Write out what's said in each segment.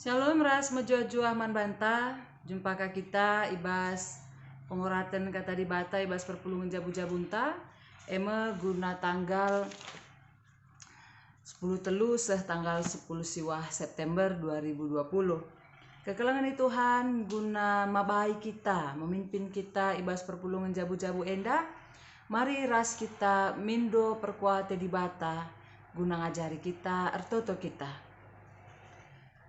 Shalom ras mejua-jua man banta. Jumpa ka kita ibas penguratan kata di bata ibas perpulungan jabu-jabunta. Ema guna tanggal 10 telu tanggal 10 siwah September 2020. Kekelangan Tuhan guna mabai kita, memimpin kita ibas perpulungan jabu-jabu enda. Mari ras kita mindo perkuate di bata guna ngajari kita ertoto kita.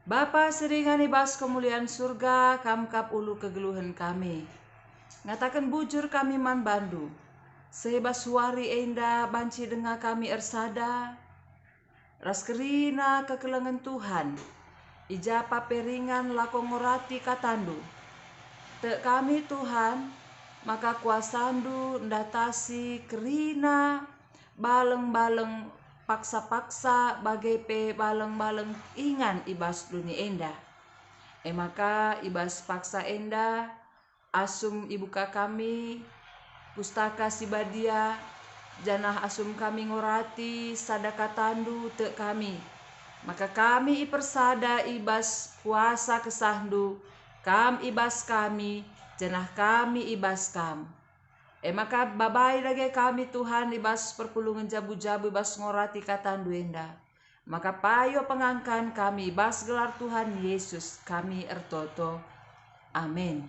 Bapa seringan ibas kemuliaan surga, kamkap ulu kegeluhan kami. Ngatakan bujur kami man bandu. Sehebas suari enda banci dengar kami ersada. Ras kerina kekelangan Tuhan. Ijapa peringan lako ngorati katandu. Tek kami Tuhan, maka kuasandu ndatasi kerina baleng-baleng paksa-paksa bagai pe baleng-baleng ingan ibas dunia enda. Maka ibas paksa enda asum ibuka kami pustaka sibadia janah asum kami ngorati sadaka tandu te kami. Maka kami ipersada ibas puasa kesahdu kam ibas kami janah kami ibas kam. Maka babai lagi kami Tuhan ibas perpulungan jabu-jabu ibas ngorati katan duenda. Maka payo pengangkan kami ibas gelar Tuhan Yesus kami ertoto. Amin.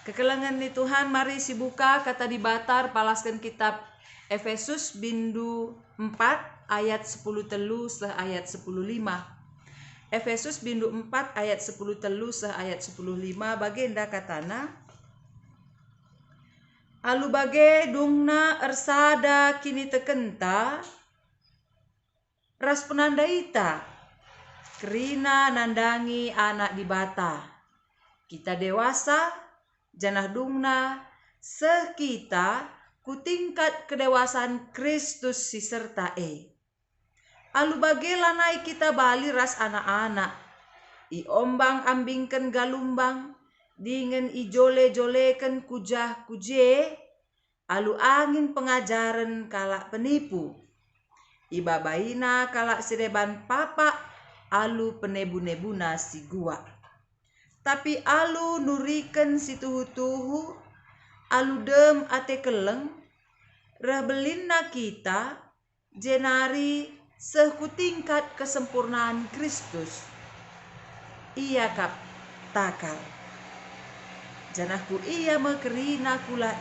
Kekelangan ni Tuhan mari sibuka kata di batar palaskan kitab Efesus bindu 4 ayat 10 telu ayat 10 5. Efesus bindu 4 ayat 10 telu ayat 10 5 bagenda katana. Alu bage dungna ersada kini tekenta ras penandaita kerina nandangi anak di bata. Kita dewasa janah dungna sekita kutingkat kedewasaan Kristus si serta Alu bage lanai kita bali ras anak-anak. I ombang ambingken galumbang. Dengan ijole-jolekan kujah kuje, alu angin pengajaran kalak penipu. Ibabaina kalak sedeban papa, alu penebu-nebuna si gua. Tapi alu nuriken si tuhu-tuhu, alu dem ate keleng, rebelinna kita, jenari sekutingkat kesempurnaan Kristus. Ia kap takal. Janahku ia mekerina kula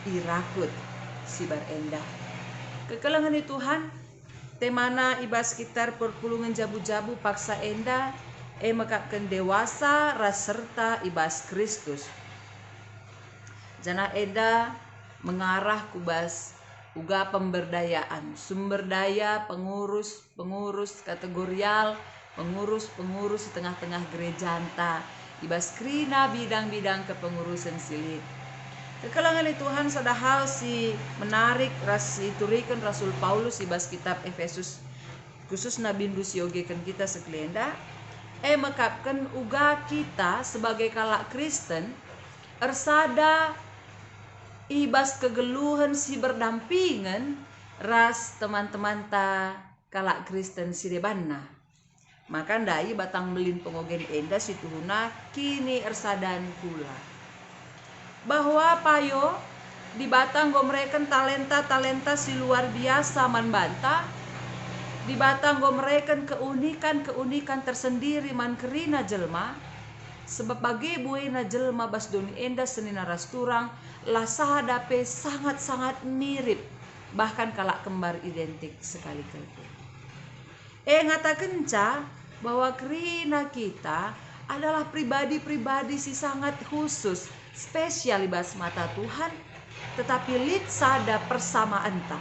irakut sibar endah. Kekelangan Tuhan temana ibas sekitar perpulungan jabu-jabu paksa enda mekapkan dewasa ras serta ibas Kristus. Janah enda mengarah kubas uga pemberdayaan, sumber daya pengurus kategorial, pengurus di tengah-tengah gereja anta. Ibas krina bidang-bidang kepengurusan silit. Kekelangan Tuhan sadahal si menarik ras iturikan Rasul Paulus ibas kitab Efesus khusus nabindu siogekan kita sekelenda mekapkan uga kita sebagai kalak Kristen ersada ibas kegeluhan si berdampingan ras teman-teman ta kalak Kristen si debanna. Maka ndai batang melin pengogen enda situhuna kini ersadan pula. Bahwa payo di batang gomreken talenta si luar biasa man banta. Di batang gomreken keunikan tersendiri man kerina jelma. Sebab bagi buena jelma bas doni enda senina rasturang lasadape sangat-sangat mirip. Bahkan kalak kembar identik sekali-kali. Ngata kenca bahwa kerina kita adalah pribadi-pribadi si sangat khusus, spesial ibas mata Tuhan, tetapi lit sada persamaan ta.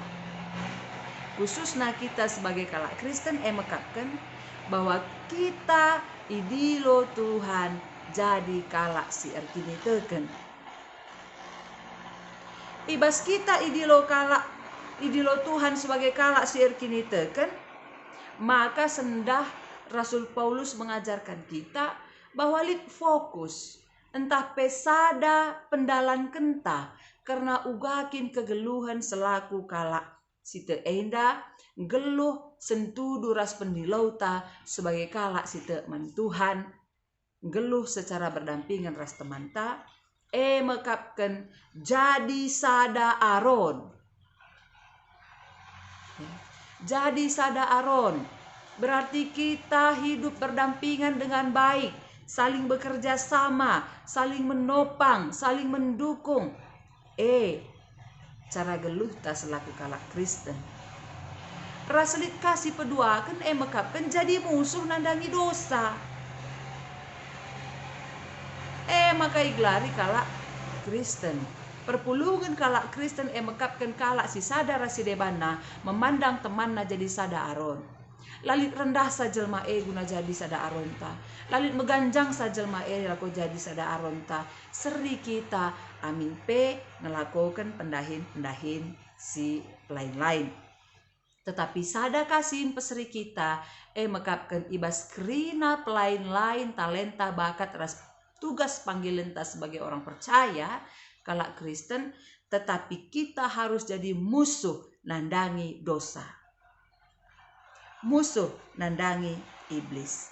Khususnya kita sebagai kalak Kristen mekapkan bahwa kita idilo Tuhan jadi kalak si erkini teken. Ibas kita idilo Tuhan sebagai kalak si erkini teken. Maka sendah Rasul Paulus mengajarkan kita bahwa lit fokus entah pesada pendalan kenta karena ugakin kegeluhan selaku kalak Site enda geluh sentudu ras pendilau ta sebagai kalak site man Tuhan geluh secara berdampingan ras teman ta mekapkan jadi sada Aron. Jadi sada Aron berarti kita hidup berdampingan dengan baik, saling bekerja sama, saling menopang, saling mendukung. Cara geluh ta selaku kalak Kristen. Raselit kasih pedua kan mekapkan jadi musuh nandangi dosa. Maka iglari kalak Kristen. Perpulungan kalak Kristen mekapkan kalak si sadar si debana memandang temanna jadi sada Aron. Lalit rendah sajelma guna jadi sada Aron ta. Lalit meganjang sajelma lako jadi sada Aron ta. Seri kita amin ngelakukan pendahin si lain-lain. Tetapi sada kasihin peseri kita mekapkan ibas kerina pelain-lain talenta bakat ras tugas panggilan ta sebagai orang percaya kalak Kristen, tetapi kita harus jadi musuh nandangi dosa. Musuh nandangi iblis.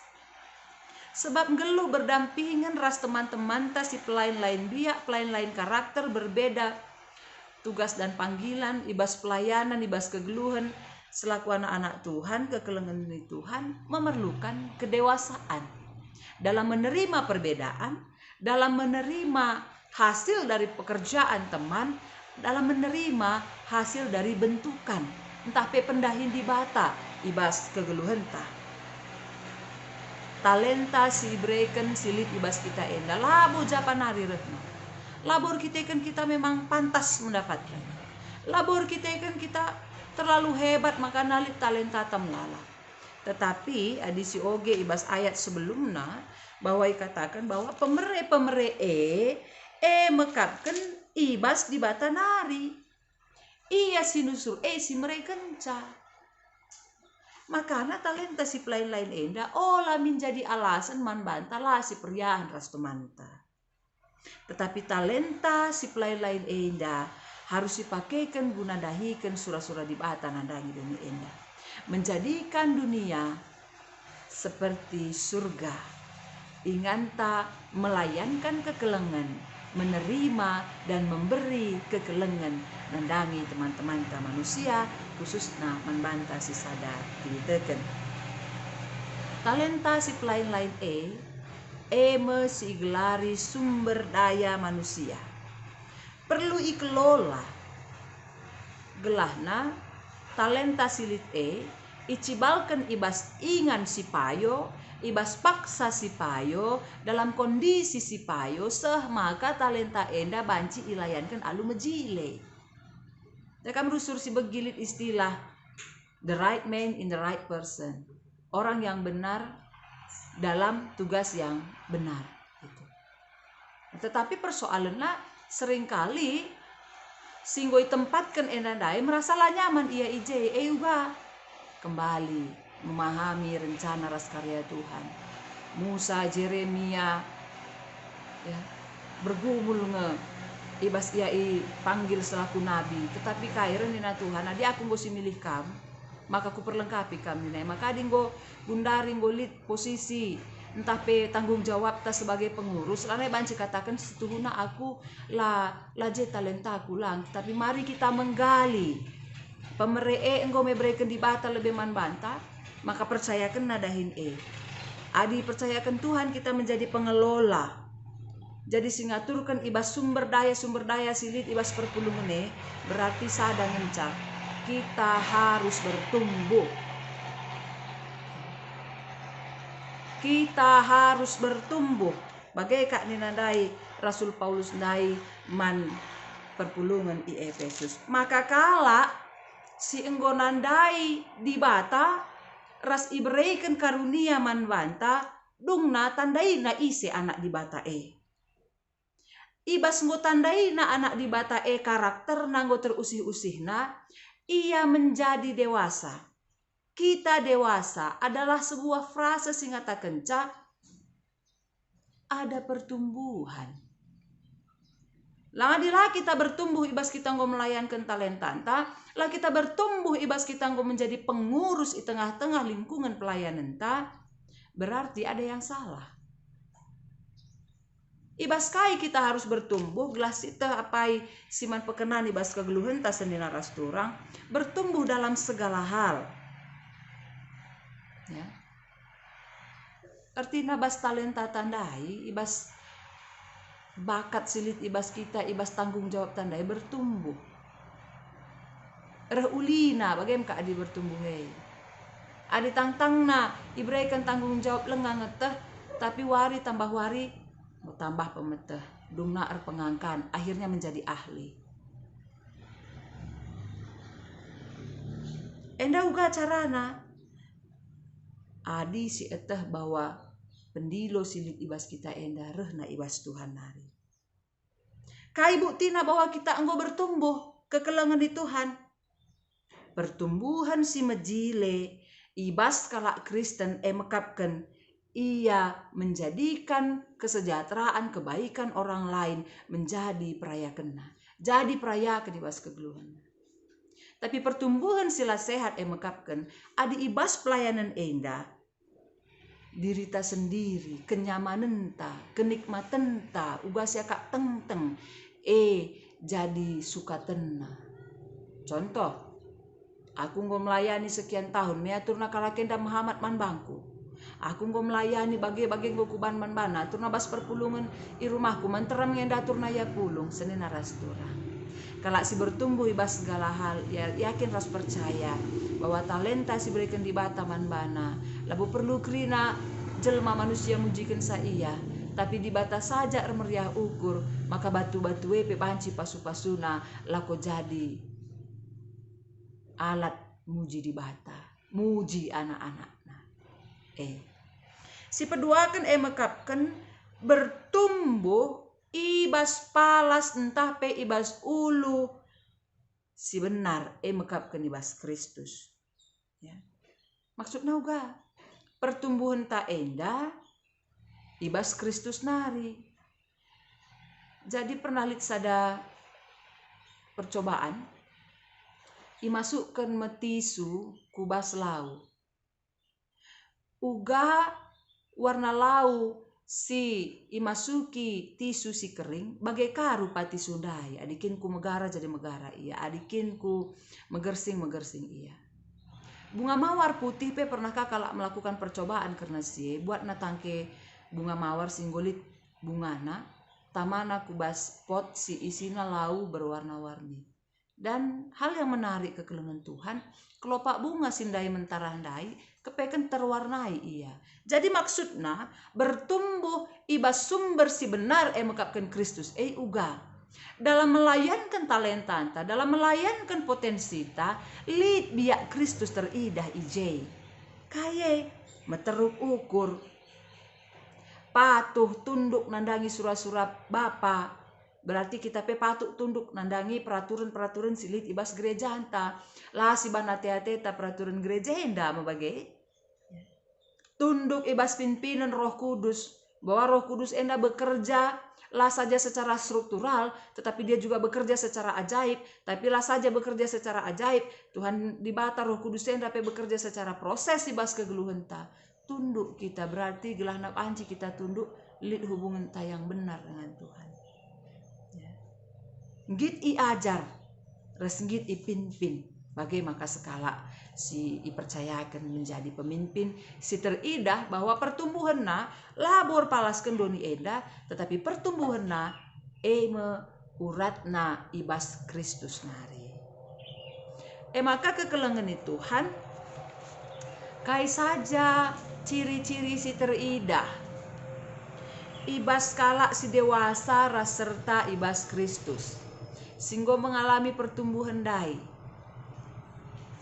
Sebab geluh berdampingan ras teman-teman ta si pelain-lain biak, pelain-lain karakter berbeda tugas dan panggilan, ibas pelayanan, ibas kegeluhan selaku anak-anak Tuhan, kekelengan Tuhan memerlukan kedewasaan dalam menerima perbedaan, dalam menerima hasil dari pekerjaan teman, dalam menerima hasil dari bentukan entah pendahin di bata ibas kegeluhan ta. Talenta si breken silit ibas kita enda labu japanari retno. Labor kita kan kita memang pantas mendapatkan. Labor kita kan kita terlalu hebat maka nalit talenta tamlala. Tetapi adisi oge ibas ayat sebelumnya bahwa dikatakan bahwa pemere mekapkan ibas di bata nari. Iya sinusur si mereka kenca. Makanya talenta si pelain-lain enda olah menjadi alasan man bantalah si periahan ras temanta. Tetapi talenta si pelain-lain enda harus dipakaikan guna dahikan surah-surah di bata nandangi dunia enda. Menjadikan dunia seperti surga. Inganta melayankan kekelengan, menerima dan memberi kekelengan nandangi teman-teman manusia khususnya membanta si sadar diteken. Talenta si pelain-lain si gelari sumber daya manusia perlu ikelola gelahna talenta silit icibalkan ibas ingan si payo ibas paksa si payo dalam kondisi si payo maka talenta enda banci ilayankan alu mejile. Dekam rusur si begilit istilah the right man in the right person. Orang yang benar dalam tugas yang benar. Gitu. Tetapi persoalannya seringkali singgoi tempatkan endandai merasa lah nyaman ia ije juga kembali memahami rencana ras karya Tuhan. Musa, Jeremia ya, bergumul ibas ia panggil selaku nabi, tetapi kairan dina Tuhan adi aku ngosi milih kamu, maka ku perlengkapi kamu nih, maka adi ngo gundari ngo lead posisi entah tanggung jawab ta sebagai pengurus lana banci katakan setuhuna aku je talenta aku lang, tapi mari kita menggali pemeree engkau memberikan di bata lebih man banta, maka percayakan nadahin adi percayakan Tuhan kita menjadi pengelola. Jadi singaturkan ibas sumber daya silit ibas perpulungan berarti sadang ngencak kita harus bertumbuh. Kita harus bertumbuh. Bagai kak ninandai Rasul Paulus nai man perpulungan di Efesus. Maka kala si enggonandai di bata ras ibreikan karunia man banta dungna tandai na isi anak di bata ibas ngo tandai na anak di bata karakter nanggo terusih-usih na ia menjadi dewasa. Kita dewasa adalah sebuah frase singata kenca ada pertumbuhan. Lah kita bertumbuh ibas kita nggo melayankan talenta enta, lah kita bertumbuh ibas kita nggo menjadi pengurus di tengah-tengah lingkungan pelayanan enta, berarti ada yang salah. Ibas kai kita harus bertumbuh, gelas kita apai siman pekenan ibas kegeluhan ta sendina rasturang, bertumbuh dalam segala hal. Ya. Artinya bas talenta tandai, ibas bakat silit ibas kita, ibas tanggung jawab tandai bertumbuh. Ulina bagaimana adi bertumbuh hei. Adi tangtangna ibreikan tanggung jawab lengang ngeteh, tapi wari tambah wari mau tambah pemeteh, dungna pengangkan, akhirnya menjadi ahli. Enda uga carana adi si eteh bahwa pendilo silit ibas kita enda rehna ibas Tuhan nari. Kai buktina bahwa kita enggo bertumbuh kekelengan di Tuhan. Pertumbuhan si mejile ibas kalak Kristen mekapkan ia menjadikan kesejahteraan kebaikan orang lain menjadi prayakenna. Jadi prayakan ibas kegeluhan. Tapi pertumbuhan sila sehat mekapkan adi ibas pelayanan enda dirita sendiri, kenyamanan ta, kenikmatan ta, uga siaka teng-teng jadi suka tenang. Contoh, aku nggo melayani sekian tahun meaturna kalakenda Muhammad man bangku. Aku nggo melayani bagi-bagi nggo kuban man bana turna bas perpulungan i rumahku manteram ngenda turna ya pulung senina rastura. Kalau si bertumbuh ibas segala hal, ya yakin ras percaya bahwa talenta si berikan di bata man bana. Labu perlu krina jelma manusia mujikan sa iya, tapi di bata saja meriah ukur, maka batu-batu wepe panci pasu-pasuna lako jadi alat muji di bata, muji anak-anakna. Si peduakan mekapkan bertumbuh ibas palas entah pe ibas ulu si benar mekapkan ibas Kristus. Ya. Maksudnya uga pertumbuhan ta enda ibas Kristus nari. Jadi pernah lihat sada percobaan imasukkan metisu kubas lau. Uga warna lau si imasuki tisu si kering bagai karu pati sundai adikin ku megara jadi megara iya, adikin ku megersing iya. Bunga mawar putih pe pernahkah kalau melakukan percobaan karena si buat natangke bunga mawar singgolit bungana tamana kubas pot si isina lau berwarna-warni. Dan hal yang menarik kekelengan Tuhan, kelopak bunga sindai mentarandai kepeken terwarnai iya. Jadi maksudnya bertumbuh ibas sumber si benar mekapkan Kristus uga. Dalam melayankan talenta anta, dalam melayankan potensi ta, lid biak Kristus teridah ijai. Kaye meteruk ukur patuh tunduk nandangi surat-surat Bapa. Berarti kita pe patut tunduk nandangi peraturan-peraturan silit ibas gereja anta. Lah si banate-ate ta peraturan gereja enda mabagai. Tunduk ibas pimpinan Roh Kudus, bahwa Roh Kudus enda bekerja lah saja secara struktural, tetapi dia juga bekerja secara ajaib. Tapi lah saja bekerja secara ajaib, Tuhan dibata Roh Kudus enda pe bekerja secara proses ibas kegeluhan ta. Tunduk kita berarti gelah nak anci kita tunduk lid hubungan ta yang benar dengan Tuhan. Ya. Git i ajar, resgit i pimpin. Bagaimana skala si dipercayakan menjadi pemimpin si teridah bahwa pertumbuhan na labor palaskan doni enda, tetapi pertumbuhan na uratna ibas Kristus nari. Maka kekelengan itu Tuhan kai saja ciri-ciri si teridah ibas kala si dewasa ras serta ibas Kristus singgo mengalami pertumbuhan dai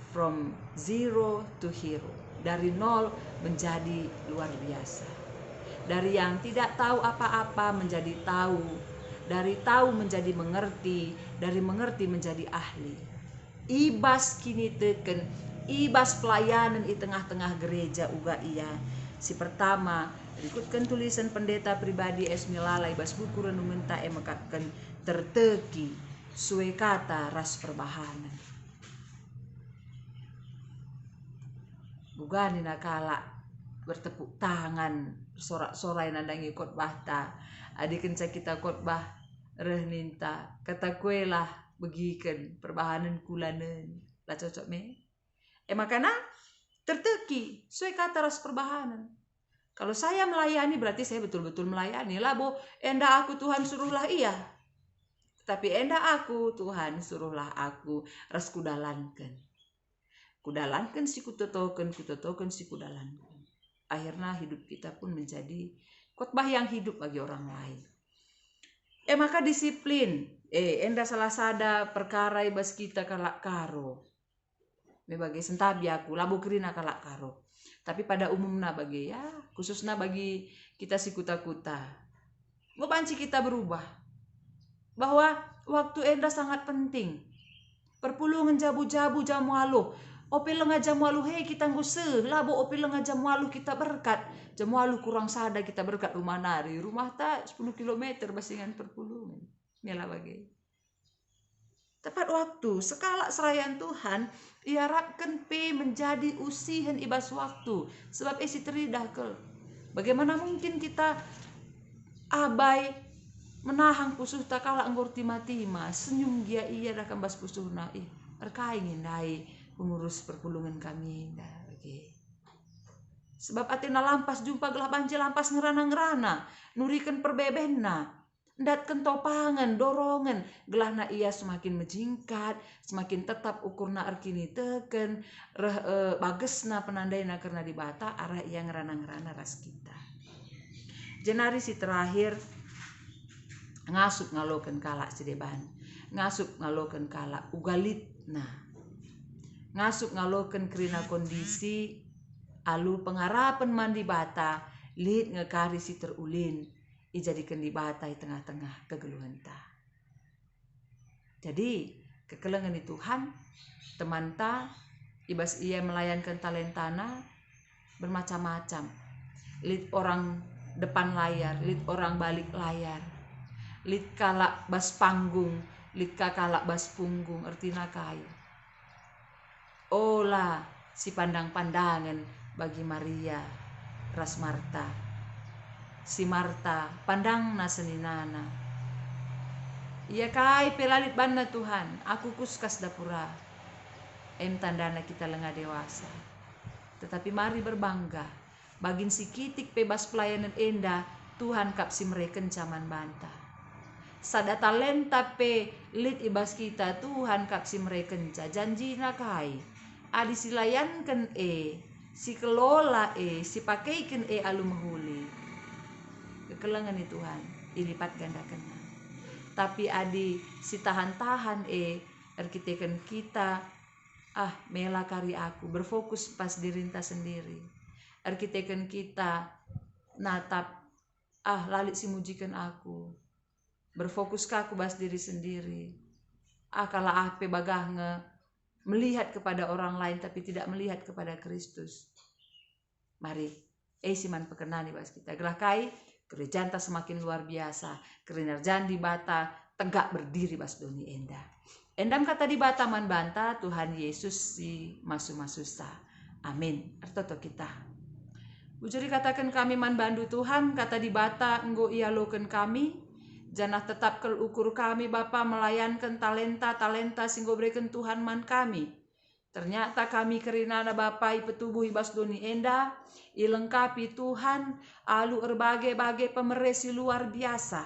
from zero to hero, dari nol menjadi luar biasa, dari yang tidak tahu apa-apa menjadi tahu, dari tahu menjadi mengerti, dari mengerti menjadi ahli. Ibas kini teken ibas pelayanan di tengah-tengah gereja uga iya. Si pertama ikutkan tulisan pendeta pribadi Esmilala ibas buku renungan ta mekapkan terteki sue kata ras perbahanan. Bugani nakala bertepuk tangan sorak-sorai nandangi khotbah ta. Adi kenca kita khotbah reh ninta kata kue lah begiken perbahanan kulanen lah cocok me. Makana terteki sue kata ras perbahanan. Kalau saya melayani berarti saya betul-betul melayani. Lah bo, enda aku Tuhan suruhlah iya. Tapi enda aku Tuhan suruhlah aku ras kudalankan. Kudalankan si kutotoken si kudalankan. Akhirnya hidup kita pun menjadi khotbah yang hidup bagi orang lain. Maka disiplin. Enda salah sada perkara ibas kita kalak karo. Bagi sentabi aku labu kerina kalak karo. Tapi pada umumnya bagi ya khususnya bagi kita si kuta-kuta. Banci kita berubah. Bahwa waktu enda sangat penting. Perpulungan jabu-jabu jamu alu. Opel lenga jamu alu hei kita nguse. Labo opel lenga jamu alu kita berkat. Jamu alu kurang sada kita berkat rumah nari. Rumah tak 10 km basingan perpulungan. Inilah bagi. Tepat waktu, skala serayan Tuhan, iarapkan P menjadi usihan ibas waktu. Sebab isi teridah ke. Bagaimana mungkin kita abai menahang pusuh tak kalah anggur tima-tima. Senyum dia iya dah kambas pusuh na. Erkaingin dai pengurus perpulungan kami. Sebab atina lampas jumpa gelah banci lampas ngerana-ngerana. Nurikan perbebenna. Ndatken topangan, dorongan, gelahna ia semakin menjingkat, semakin tetap ukurna erkini teken, bagesna penandaina karena dibata arah ia ngerana-ngerana ras kita. Jenari si terakhir ngasup ngaloken kalak sideban, ngasup ngaloken kalak ugalitna, ngasup ngaloken kerina kondisi alu pengarapan mandi bata, lid ngekari si terulin. Dijadikan di batai tengah-tengah kegeluhan ta. Jadi kekelengan di Tuhan teman ta ibas ia melayankan talentana bermacam-macam. Lid orang depan layar, lid orang balik layar, lid kalak bas panggung, lid kalak bas punggung, ertina kai. Olah si pandang-pandangan bagi Maria ras Marta. Si Marta pandang na seninana. Ia kai pelalit banna Tuhan. Aku kuskas dapura. Tandana kita lengah dewasa. Tetapi mari berbangga. Bagin si kitik bebas pelayanan enda. Tuhan kapsi mereka caman banta. Sada talenta pe lit ibas kita. Tuhan kapsi mereka janji na kai. Adi silayankan si kelola si pakaikan alu mahuli. Kekelengan ni Tuhan dilipat gandakan. Tapi adi si tahan-tahan erkitekan kita mela kari aku berfokus pas dirinta sendiri. Erkitekan kita natap lalit si mujikan aku. Berfokus ke aku bas diri sendiri. Kala ape bagah melihat kepada orang lain tapi tidak melihat kepada Kristus. Mari siman pekenani bas kita gelakai kerjaan tak semakin luar biasa. Kinerjaan di bata tegak berdiri bas doni enda. Endam kata di bata man banta Tuhan Yesus si masu-masusa. Amin. Artoto kita. Bujuri katakan kami man bandu Tuhan kata di bata enggo ialoken kami. Janah tetap kel ukur kami Bapa melayankan talenta singgo berikan Tuhan man kami. Ternyata kami kerinana Bapai petubuh ibas doni enda, ilengkapi Tuhan, alu erbagai-bagai pemeresi luar biasa.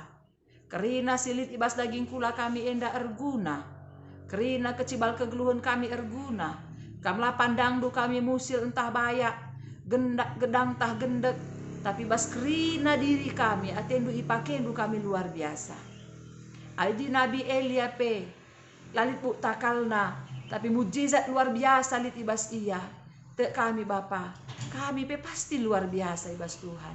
Kerina silit ibas daging kula kami enda erguna. Kerina kecibal kegeluhan kami erguna. Kamla pandang du kami musil entah bayak, gedang tah gendek. Tapi bas kerina diri kami, atendu ipakendu kami luar biasa. Aldi Nabi Elia pe, lalit bu takalna. Tapi mujizat luar biasa lit ibas iya. Te kami Bapa, kami pe pasti luar biasa ibas Tuhan.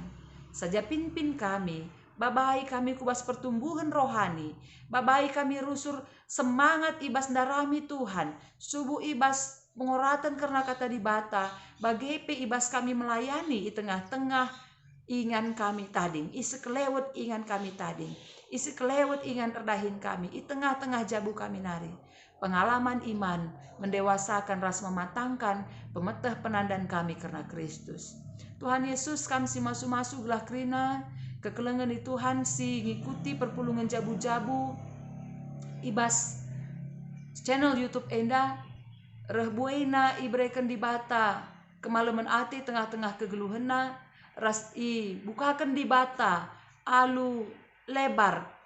Saja pimpin kami, babai kami kubas pertumbuhan rohani. Babai kami rusur semangat ibas darami Tuhan. Subuh ibas pengoratan karena kata di bata. Bagepe ibas kami melayani di tengah-tengah ingan kami tading. Isekelewet ingan kami tading. isi kelewat ingan erdahin kami, i tengah-tengah jabu kami nari. Pengalaman iman, mendewasakan ras mematangkan, pemeteh penandan kami karena Kristus. Tuhan Yesus kami si masu-masu gelah kerina, kekelengan di Tuhan si ngikuti perpulungan jabu-jabu, ibas channel YouTube Enda, rehbuena ibreken di bata, kemalaman ati tengah-tengah kegeluhena, ras i bukakan di bata, alu lebar,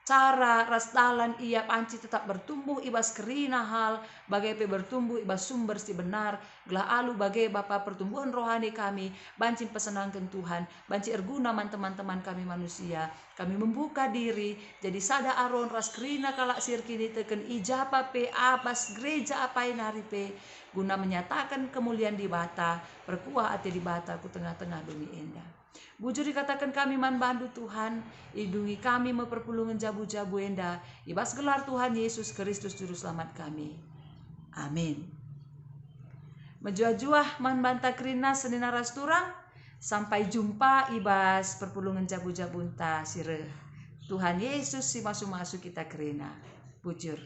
cara ras dalan ia panci tetap bertumbuh ibas kerina hal bagai bertumbuh ibas sumber si benar gelah alu bagai bapa pertumbuhan rohani kami banci pesenangkan Tuhan banci erguna teman-teman kami manusia kami membuka diri jadi sada aron ras kerina kalak sirkini teken ijapa pe abas gereja apa nari pe guna menyatakan kemuliaan di bata perkuah ati di bata ku tengah-tengah dunia indah. Bujur dikatakan kami man bandu Tuhan, lindungi kami memperpulungan jabu-jabu enda, ibas gelar Tuhan Yesus Kristus Juru Selamat kami. Amin. Menjuah-juah man banta kerina senina ras turang, sampai jumpa ibas perpulungan jabu-jabu enta sire. Tuhan Yesus si masu-masu kita kerina. Bujur.